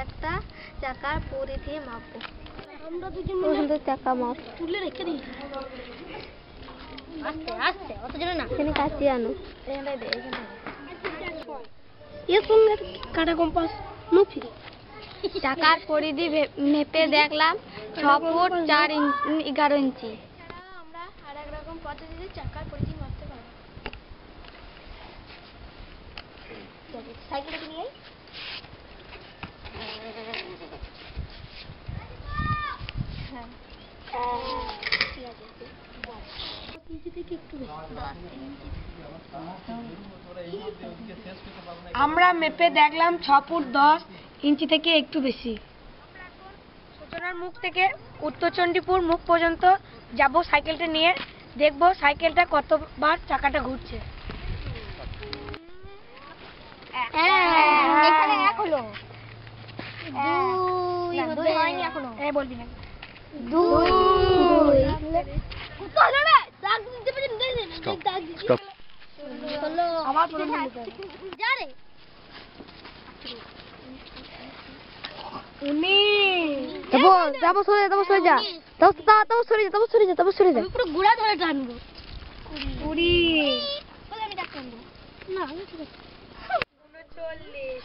একটা চাকার পরিধি মাপবো। আমরা দুজন চাকা মাপ তুলে রেখে দিই। আস্তে আস্তে অত জোরে না। এখানে কাঁচি আনো। এখানে দে এখানে। কাটা কম্পাস মুফি চাকার পরিধি মেপে দেখলাম 6 ফুট 11 ইঞ্চি। আমরা আরেক রকম পদ্ধতিতে চাকার পরিধি মাপতে পারবো। সাইকেল নিয়ে আমরা মেপে দেখলাম 6 ফুট 10 ইঞ্চি থেকে একটু বেশি। সূচনার মুখ থেকে উত্তরচণ্ডীপুর মুখ পর্যন্ত যাব সাইকেলটা নিয়ে, দেখব সাইকেলটা কতবার চাকাটা ঘুরছে। এখানে এক হলো, দুই হয়নি এখনো। বলবি না। 2 আবার যা রে 19 যাবো সরে যা পুরো গুড়া ধরে টানবো। 20 আমি ডাক্তার না 44 44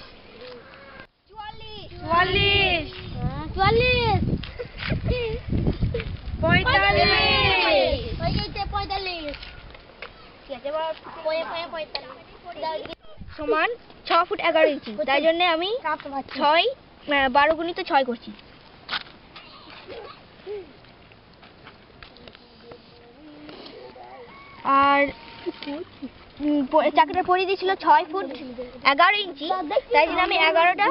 সমান 6 ফুট 11 ইঞ্চি। তাই জন্য আমি 12 গুণিত 6 করছি। আর চাকাটার পরিধি ছিল 6 ফুট 11 ইঞ্চি। তাই জন্য আমি 11টা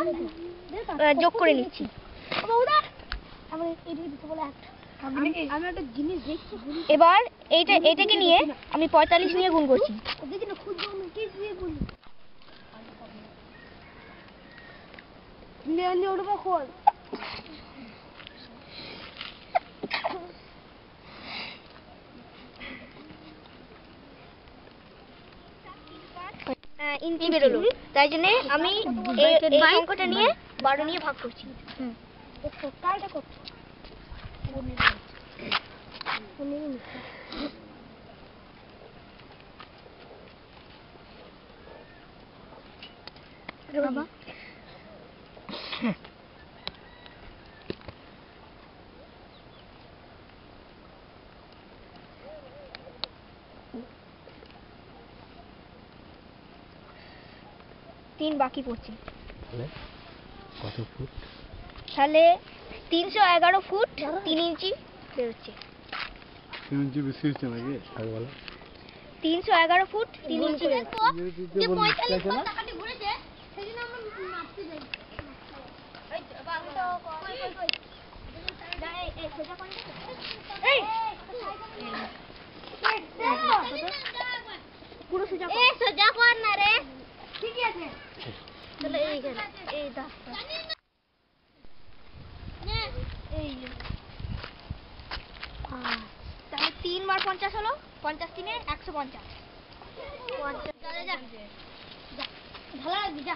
যোগ করে নিচ্ছি। এবার এইটাকে নিয়ে আমি 45 নিয়ে গুণ করছি। ইঞ্চি বেরোলো। তাই জন্য আমি এই অঙ্কটা নিয়ে 12 নিয়ে ভাগ করছি। বাবা 3 বাকি পড়ছে। কত ফুট? তাহলে 311 ফুট 3 ইঞ্চি বেরোচ্ছে। 3 ইঞ্চি বেশি হচ্ছে নাকি? আগে বলো। 311 ফুট 3 ইঞ্চি বেরোচ্ছে। যে 45 বার টাকাটি ঘুরেছে সেজন্য আমরা মাপতে যাই। এই বাবু তো কই এই সোজা কোন এই পুরো সোজা কর। এই সোজা কর না রে। ঠিক আছে চলো এইখানে এই দাসটা এই তাহলে 3 বার 50 হলো। 50 3 এ 150 যা ভালো লাগবে। যা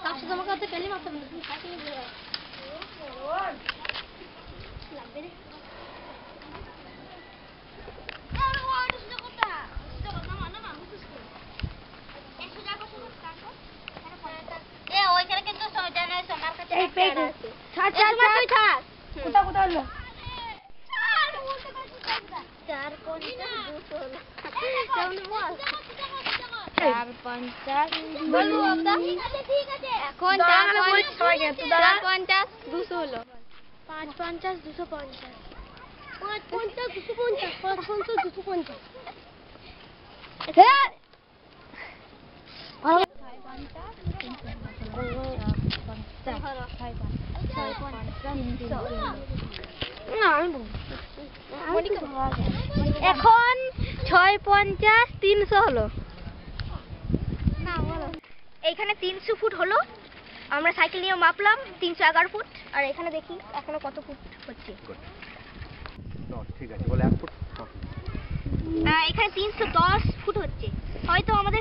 কাছে তোমাকে তো পেলি মারতে হবে না। কাছে লাগবে রে। এখন 6 50 300 হলো। এইখানে 300 ফুট হলো। আমরা সাইকেল নিয়ে মাপলাম 311 ফুট। আর এখানে দেখি এখনো কত ফুট হচ্ছে। ঠিক আছে বলে 1 ফুট। এখানে 310 ফুট হচ্ছে। হয়তো আমাদের